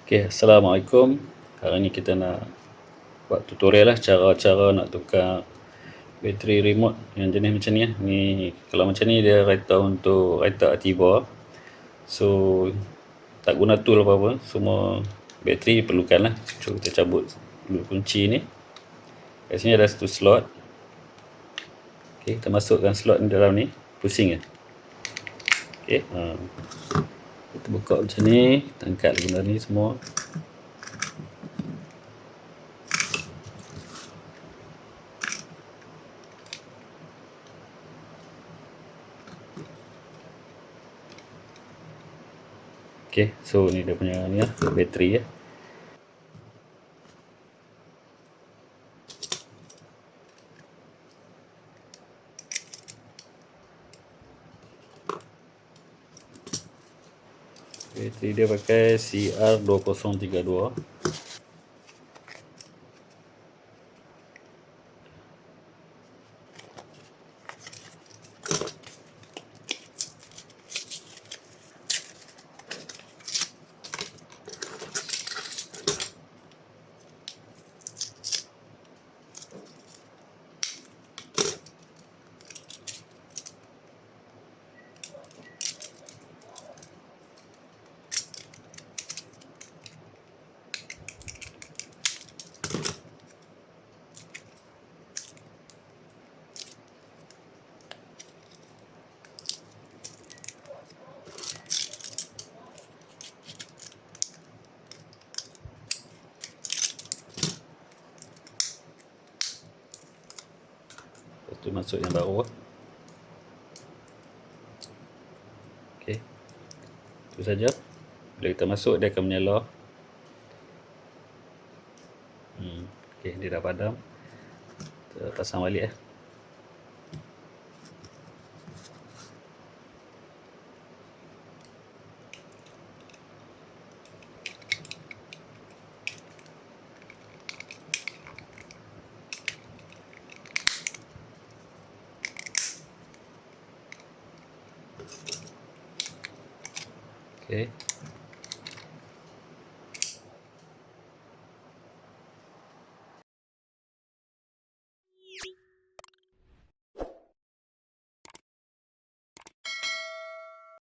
Okay, Assalamualaikum. Hari ni kita nak buat tutorial lah cara-cara nak tukar bateri remote yang jenis macam ni. Ni kalau macam ni dia raita untuk raita Activa. So tak guna tool apa-apa, semua bateri perlukan lah. So kita cabut dulu kunci ni. Kat sini ada satu slot. Okay, kita masukkan slot ni dalam ni, pusing je. Okay, kita buka macam ni, kita angkat benda ni semua. Okay, so ni dia punya ni lah, bateri ya. Bateri dia pakai CR2032. Lepas tu masuk yang baru. Okey, itu saja. Bila kita masuk dia akan menyala. Okey, dia dah padam. Kita pasang balik